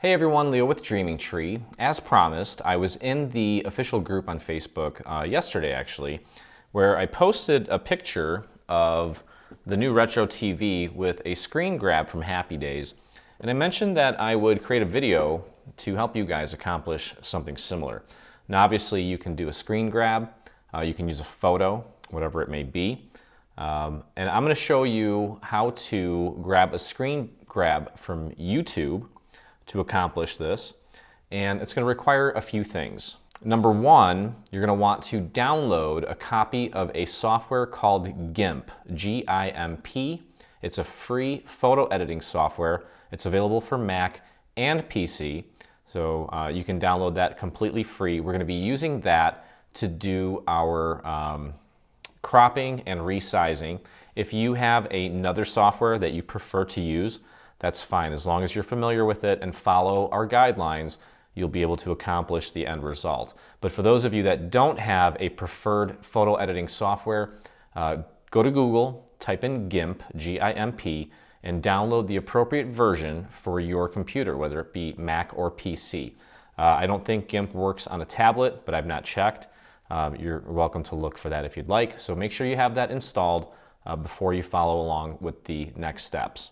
Hey everyone, Leo with Dreaming Tree. As promised, I was in the official group on Facebook yesterday actually, where I posted a picture of the new retro TV with a screen grab from Happy Days. And I mentioned that I would create a video to help you guys accomplish something similar. Now obviously you can do a screen grab, you can use a photo, whatever it may be. And I'm going to show you how to grab a screen grab from YouTube to accomplish this, and it's going to require a few things. Number one, you're going to want to download a copy of a software called GIMP, G-I-M-P. It's a free photo editing software. It's available for Mac and PC, so you can download that completely free. We're going to be using that to do our cropping and resizing. If you have another software that you prefer to use, that's fine. As long as you're familiar with it and follow our guidelines, you'll be able to accomplish the end result. But for those of you that don't have a preferred photo editing software, go to Google, type in GIMP, G-I-M-P, and download the appropriate version for your computer, whether it be Mac or PC. I don't think GIMP works on a tablet, but I've not checked. You're welcome to look for that if you'd like. So make sure you have that installed before you follow along with the next steps.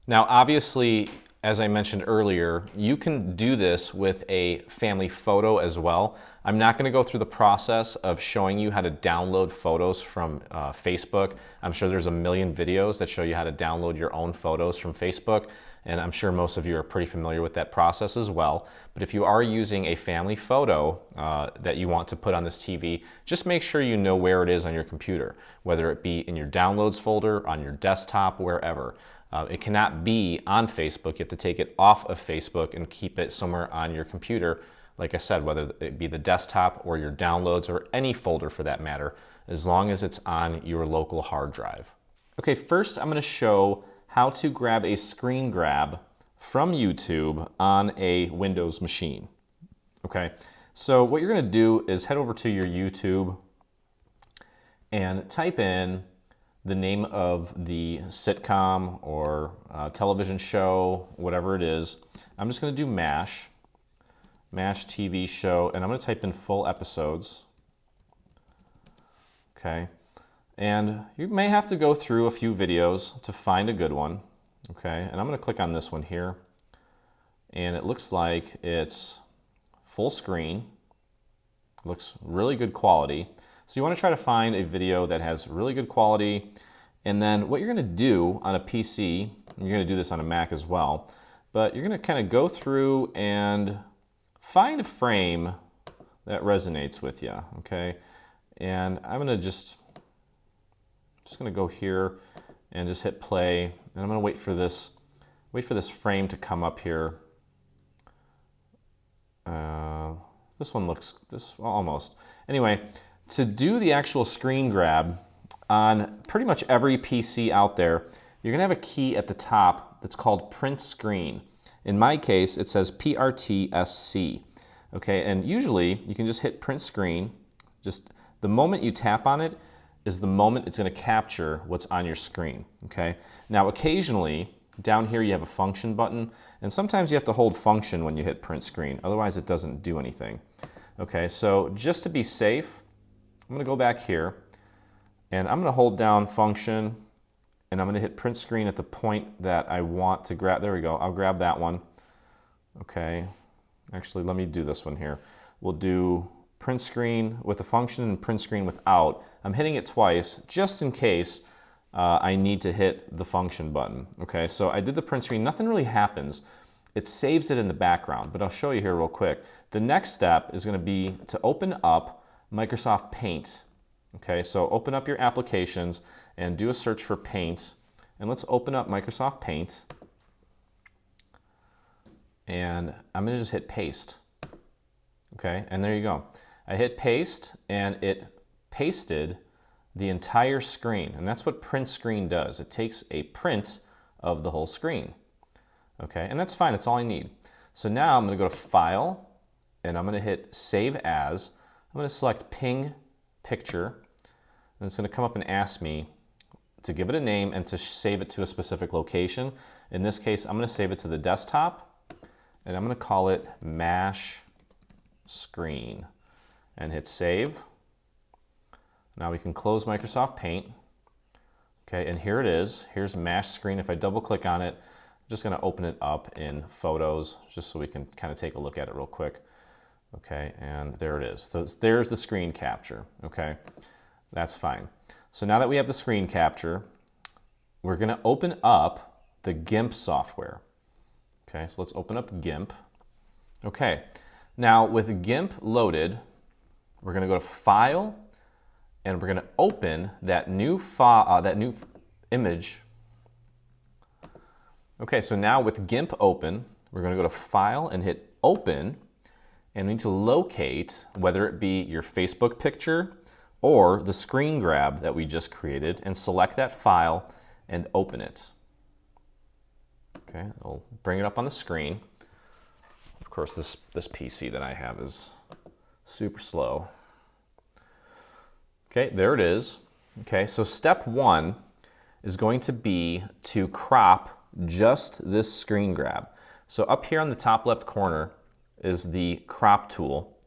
Now, obviously, as I mentioned earlier, you can do this with a family photo as well. I'm not going to go through the process of showing you how to download photos from Facebook. I'm sure there's a million videos that show you how to download your own photos from Facebook, and I'm sure most of you are pretty familiar with that process as well. But if you are using a family photo that you want to put on this TV, just make sure you know where it is on your computer, whether it be in your downloads folder, on your desktop, wherever. It cannot be on Facebook. You have to take it off of Facebook and keep it somewhere on your computer. Like I said, whether it be the desktop or your downloads or any folder for that matter, as long as it's on your local hard drive. Okay, first I'm going to show how to grab a screen grab from YouTube on a Windows machine. Okay, so what you're going to do is head over to your YouTube and type in the name of the sitcom or television show, whatever it is. I'm just going to do MASH TV show, and I'm going to type in full episodes. Okay, and you may have to go through a few videos to find a good one. Okay, and I'm going to click on this one here, and it looks like it's full screen. Looks really good quality. So you want to try to find a video that has really good quality, and then what you're going to do on a PC, and you're going to do this on a Mac as well, but you're going to kind of go through and find a frame that resonates with you, okay? And I'm going to just going to go here and just hit play, and I'm going to wait for this frame to come up here. This one looks almost. Anyway, to do the actual screen grab on pretty much every PC out there, you're going to have a key at the top that's called print screen. In my case, it says PRTSC. Okay, and usually you can just hit print screen. Just the moment you tap on it is the moment it's going to capture what's on your screen. Okay, now occasionally down here you have a function button, and sometimes you have to hold function when you hit print screen, otherwise it doesn't do anything. Okay, so just to be safe, I'm going to go back here, and I'm going to hold down function, and I'm going to hit print screen at the point that I want to grab. There we go. I'll grab that one. Okay. Actually, let me do this one here. We'll do print screen with the function and print screen without. I'm hitting it twice just in case I need to hit the function button. Okay, so I did the print screen. Nothing really happens. It saves it in the background, but I'll show you here real quick. The next step is going to be to open up Microsoft Paint. Okay, so open up your applications and do a search for Paint. And let's open up Microsoft Paint. And I'm going to just hit paste. Okay, and there you go. I hit paste, and it pasted the entire screen. And that's what print screen does. It takes a print of the whole screen. Okay, and that's fine. That's all I need. So now I'm going to go to File, and I'm going to hit Save As. I'm going to select Ping Picture, and it's going to come up and ask me to give it a name and to save it to a specific location. In this case, I'm going to save it to the desktop, and I'm going to call it Mash Screen, and hit Save. Now we can close Microsoft Paint. Okay, and here it is. Here's Mash Screen. If I double click on it, I'm just going to open it up in Photos just so we can kind of take a look at it real quick. Okay, and there it is. So there's the screen capture. Okay, that's fine. So now that we have the screen capture, we're going to open up the GIMP software. Okay, so let's open up GIMP. Okay, now with GIMP loaded, we're going to go to File, and we're going to open that new image. Okay, so now with GIMP open, we're going to go to File and hit Open, and we need to locate whether it be your Facebook picture or the screen grab that we just created, and select that file and open it. Okay, I'll bring it up on the screen. Of course, this PC that I have is super slow. Okay, there it is. Okay, so step one is going to be to crop just this screen grab. So up here on the top left corner is the crop tool,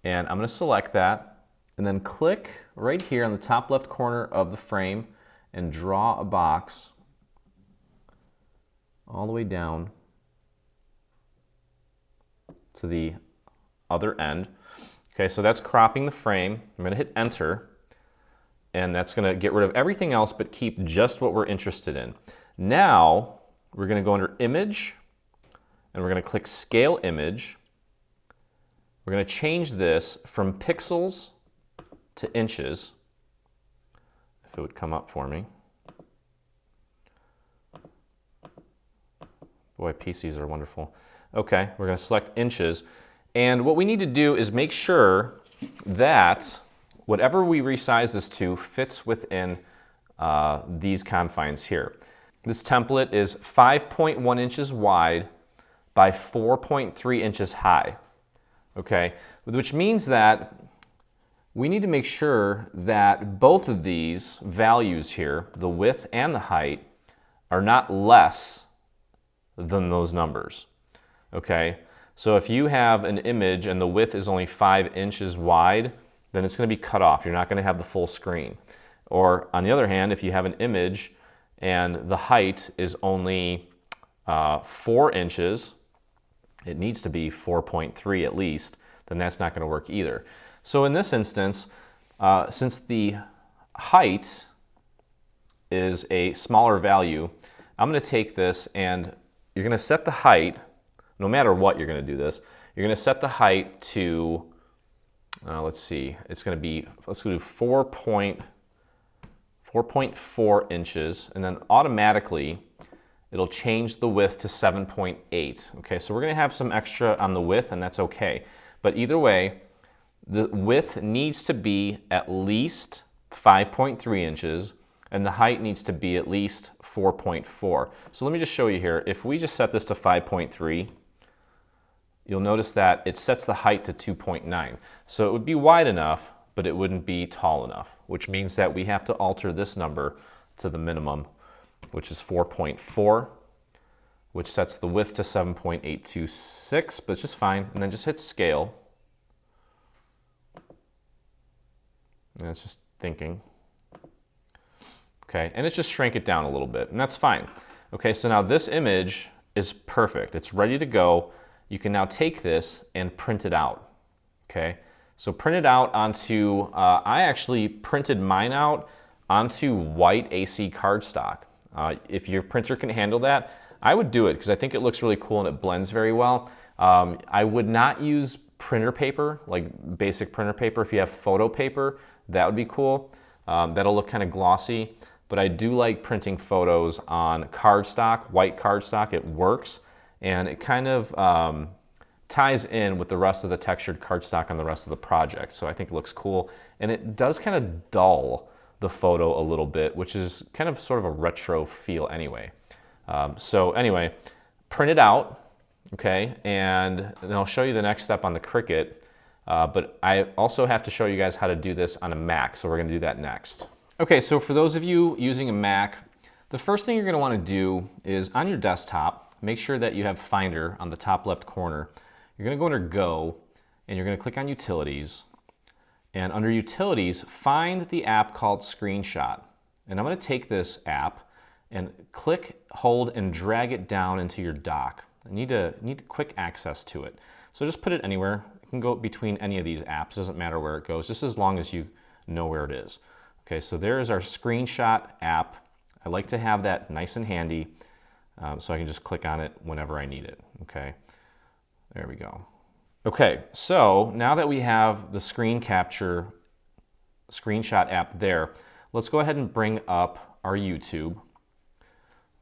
and I'm going to select that and then click right here on the top left corner of the frame and draw a box all the way down to the other end. Okay, so that's cropping the frame. I'm going to hit Enter, and that's going to get rid of everything else but keep just what we're interested in. Now we're going to go under Image, and we're going to click Scale Image. We're going to change this from pixels to inches, if it would come up for me. Boy, PCs are wonderful. Okay, we're going to select inches. And what we need to do is make sure that whatever we resize this to fits within these confines here. This template is 5.1 inches wide by 4.3 inches high. Okay, which means that we need to make sure that both of these values here, the width and the height, are not less than those numbers. Okay, so if you have an image and the width is only 5 inches wide, then it's going to be cut off. You're not going to have the full screen. Or on the other hand, if you have an image and the height is only 4 inches, it needs to be 4.3 at least, then that's not going to work either. So in this instance, since the height is a smaller value, I'm going to take this, and you're going to set the height, no matter what you're going to do this, you're going to set the height to, let's see, it's going to be, let's do 4.4 inches, and then automatically it'll change the width to 7.8. Okay, so we're going to have some extra on the width, and that's okay. But either way, the width needs to be at least 5.3 inches, and the height needs to be at least 4.4. So let me just show you here. If we just set this to 5.3, you'll notice that it sets the height to 2.9. So it would be wide enough, but it wouldn't be tall enough, which means that we have to alter this number to the minimum, which is 4.4, which sets the width to 7.826, but it's just fine. And then just hit Scale. And it's just thinking. Okay, and it just shrank it down a little bit, and that's fine. Okay, so now this image is perfect. It's ready to go. You can now take this and print it out. Okay, so print it out onto, I actually printed mine out onto white AC cardstock. If your printer can handle that, I would do it because I think it looks really cool and it blends very well. I would not use printer paper, like basic printer paper. If you have photo paper, that would be cool. That'll look kind of glossy, but I do like printing photos on cardstock, white cardstock. It works, and it kind of ties in with the rest of the textured cardstock on the rest of the project. So I think it looks cool, and it does kind of dull the photo a little bit, which is kind of sort of a retro feel anyway. So anyway, print it out, okay, and then I'll show you the next step on the Cricut. But I also have to show you guys how to do this on a Mac, so we're going to do that next. Okay, so for those of you using a Mac, the first thing you're going to want to do is on your desktop, make sure that you have Finder on the top left corner. You're going to go under Go, and you're going to click on Utilities. And under Utilities, find the app called Screenshot. And I'm going to take this app and click, hold, and drag it down into your dock. I need quick access to it. So just put it anywhere. It can go between any of these apps. Doesn't matter where it goes, just as long as you know where it is. Okay, so there is our Screenshot app. I like to have that nice and handy so I can just click on it whenever I need it. Okay, there we go. Okay, so now that we have the screen capture Screenshot app there, let's go ahead and bring up our YouTube.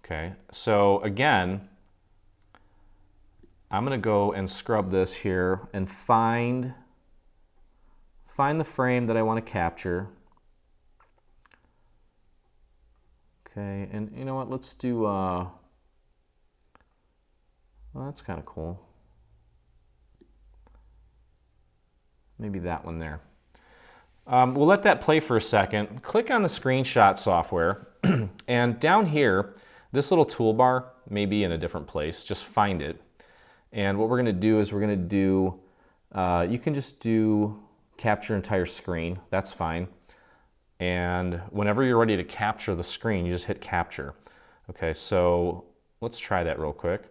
Okay, so again, I'm going to go and scrub this here and find the frame that I want to capture. Okay, and you know what, let's do, well, that's kind of cool. Maybe that one there. We'll let that play for a second. Click on the Screenshot software, and down here, this little toolbar may be in a different place. Just find it. And what we're going to do is we're going to do, you can just do capture entire screen. That's fine. And whenever you're ready to capture the screen, you just hit capture. Okay, so let's try that real quick.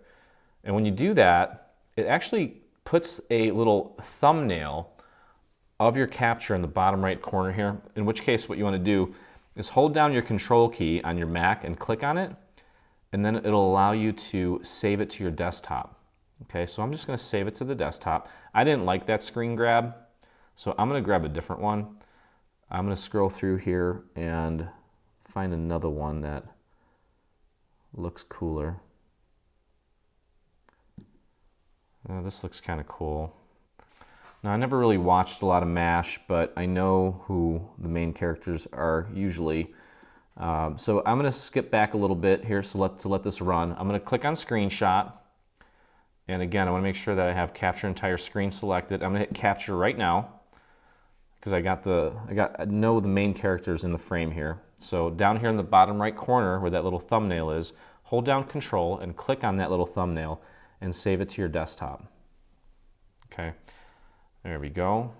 And when you do that, it actually puts a little thumbnail of your capture in the bottom right corner here, in which case what you want to do is hold down your control key on your Mac and click on it, and then it'll allow you to save it to your desktop. Okay, so I'm just going to save it to the desktop. I didn't like that screen grab, so I'm going to grab a different one. I'm going to scroll through here and find another one that looks cooler. This looks kind of cool. Now, I never really watched a lot of MASH, but I know who the main characters are usually. So I'm going to skip back a little bit here to let this run. I'm going to click on Screenshot. And again, I want to make sure that I have Capture Entire Screen selected. I'm going to hit Capture right now because I know the main characters in the frame here. So down here in the bottom right corner where that little thumbnail is, hold down Control and click on that little thumbnail and save it to your desktop. Okay. There we go.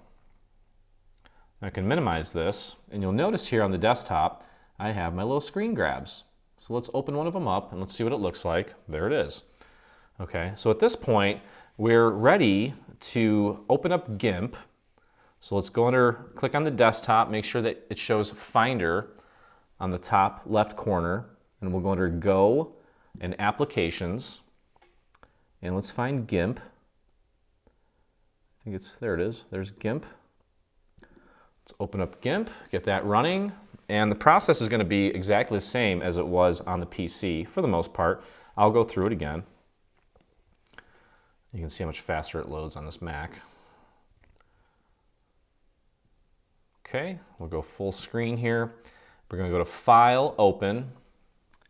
I can minimize this, and you'll notice here on the desktop, I have my little screen grabs. So let's open one of them up and let's see what it looks like. There it is. Okay, so at this point, we're ready to open up GIMP. So let's go under, click on the desktop, make sure that it shows Finder on the top left corner, and we'll go under Go and Applications, and let's find GIMP. I think there it is, there's GIMP. Let's open up GIMP, get that running, and the process is going to be exactly the same as it was on the PC for the most part. I'll go through it again. You can see how much faster it loads on this Mac. Okay, we'll go full screen here. We're going to go to File, Open,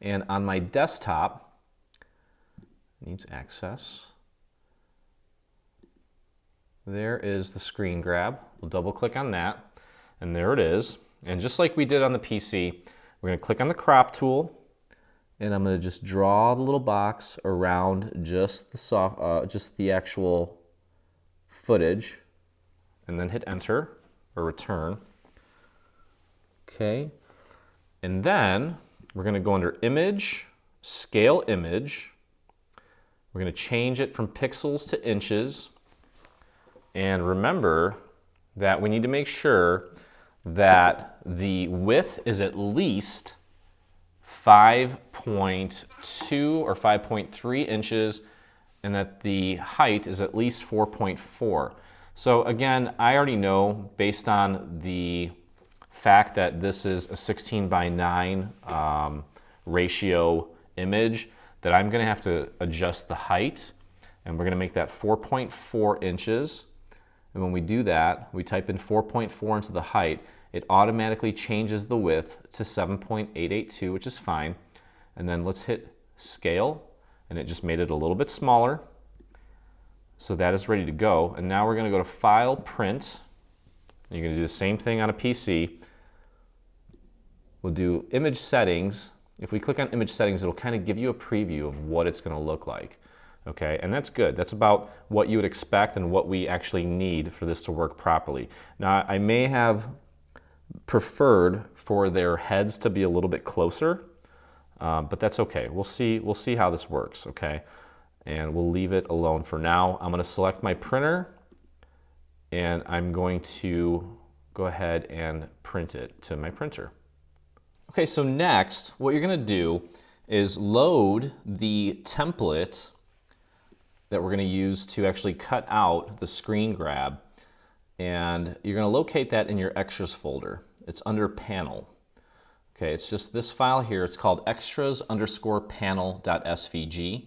and on my desktop, it needs access. There is the screen grab. We'll double click on that, and there it is. And just like we did on the PC, we're going to click on the crop tool, and I'm going to just draw the little box around just the actual footage, and then hit enter or return. Okay, and then we're going to go under Image, Scale Image. We're going to change it from pixels to inches. And remember that we need to make sure that the width is at least 5.2 or 5.3 inches and that the height is at least 4.4. So again, I already know based on the fact that this is a 16 by 9 ratio image that I'm going to have to adjust the height, and we're going to make that 4.4 inches. And when we do that, we type in 4.4 into the height, it automatically changes the width to 7.882, which is fine. And then let's hit scale, and it just made it a little bit smaller. So that is ready to go. And now we're going to go to File, Print. You're going to do the same thing on a PC. We'll do Image Settings, if we click on image settings, it'll kind of give you a preview of what it's going to look like. Okay, and that's good. That's about what you would expect and what we actually need for this to work properly. Now, I may have preferred for their heads to be a little bit closer, but that's okay. We'll see how this works, okay? And we'll leave it alone for now. I'm going to select my printer, and I'm going to go ahead and print it to my printer. Okay, so next, what you're going to do is load the template that we're going to use to actually cut out the screen grab, and you're going to locate that in your extras folder. It's under panel. Okay, it's just this file here. It's called extras_panel.svg.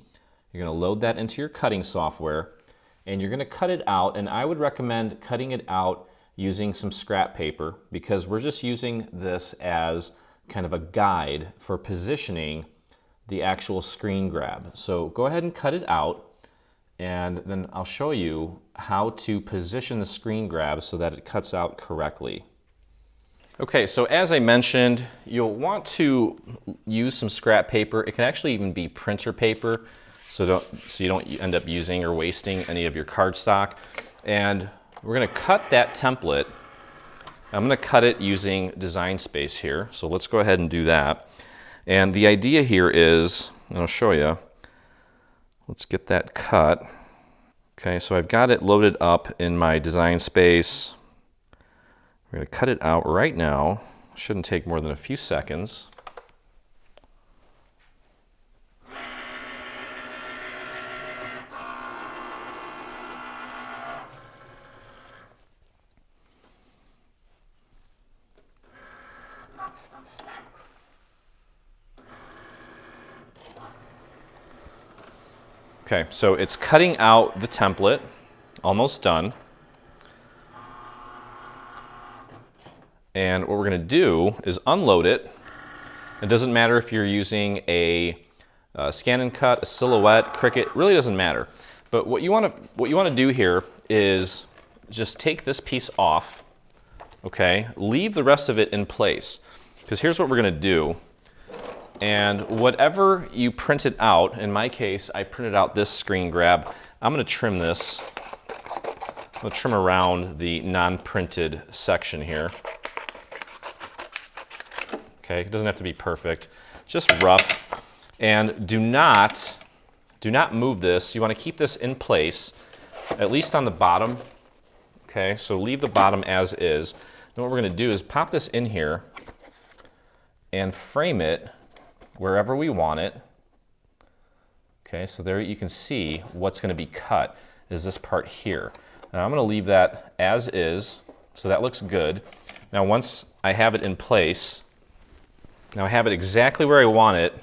You're going to load that into your cutting software, and you're going to cut it out, and I would recommend cutting it out using some scrap paper, because we're just using this as kind of a guide for positioning the actual screen grab. So go ahead and cut it out, and then I'll show you how to position the screen grab so that it cuts out correctly. Okay, so as I mentioned, you'll want to use some scrap paper. It can actually even be printer paper, so you don't end up using or wasting any of your cardstock. And we're going to cut that template. I'm going to cut it using Design Space here, so let's go ahead and do that. And the idea here is, and I'll show you, let's get that cut. Okay, so I've got it loaded up in my Design Space. We're going to cut it out right now. Shouldn't take more than a few seconds. Okay, so it's cutting out the template, almost done. And what we're going to do is unload it. It doesn't matter if you're using a scan and cut, a silhouette, Cricut, really doesn't matter. But what you want to do here is just take this piece off, okay? Leave the rest of it in place, because here's what we're going to do. And whatever you printed out, in my case, I printed out this screen grab. I'm going to trim this. I'm going to trim around the non-printed section here. Okay, it doesn't have to be perfect, just rough. And do not move this. You want to keep this in place, at least on the bottom. Okay, so leave the bottom as is. Then what we're going to do is pop this in here and frame it wherever we want it. Okay, so there you can see what's going to be cut is this part here. Now I'm going to leave that as is, so that looks good. Now once I have it in place, now I have it exactly where I want it,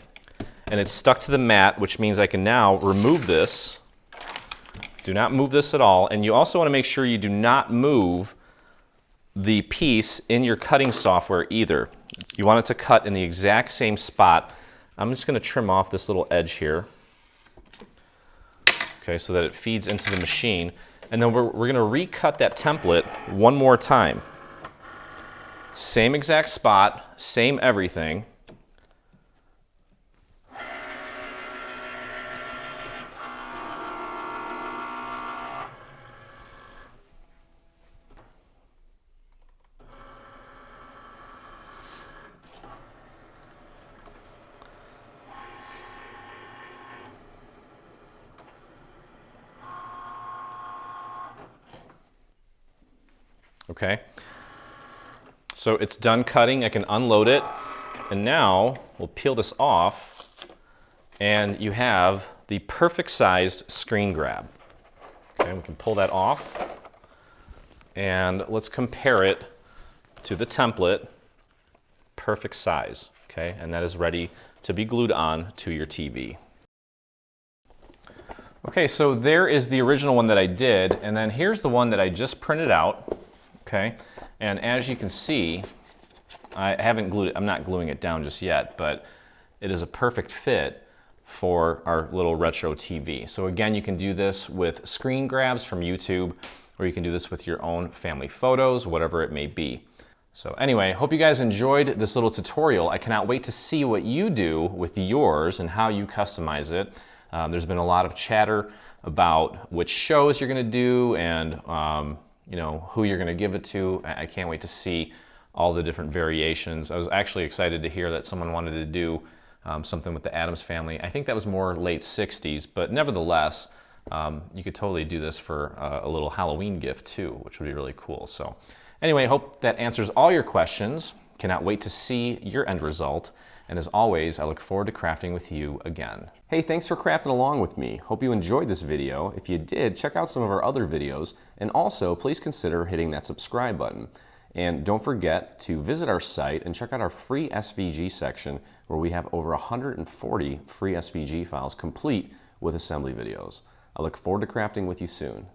and it's stuck to the mat, which means I can now remove this. Do not move this at all, and you also want to make sure you do not move the piece in your cutting software either. You want it to cut in the exact same spot. I'm just going to trim off this little edge here, okay, so that it feeds into the machine. And then we're going to recut that template one more time. Same exact spot, same everything. Okay, so it's done cutting. I can unload it, and now we'll peel this off, and you have the perfect sized screen grab. Okay, we can pull that off, and let's compare it to the template. Perfect size, okay, and that is ready to be glued on to your TV. Okay, so there is the original one that I did, and then here's the one that I just printed out. Okay, and as you can see, I haven't glued it, I'm not gluing it down just yet, but it is a perfect fit for our little retro TV. So again, you can do this with screen grabs from YouTube, or you can do this with your own family photos, whatever it may be. So anyway, hope you guys enjoyed this little tutorial. I cannot wait to see what you do with yours and how you customize it. There's been a lot of chatter about which shows you're going to do and you know, who you're going to give it to. I can't wait to see all the different variations. I was actually excited to hear that someone wanted to do something with the Addams Family. I think that was more late 60s, but nevertheless, you could totally do this for a little Halloween gift too, which would be really cool. So anyway, hope that answers all your questions. Cannot wait to see your end result. And as always, I look forward to crafting with you again. Hey, thanks for crafting along with me. Hope you enjoyed this video. If you did, check out some of our other videos. And also, please consider hitting that subscribe button. And don't forget to visit our site and check out our free SVG section where we have over 140 free SVG files complete with assembly videos. I look forward to crafting with you soon.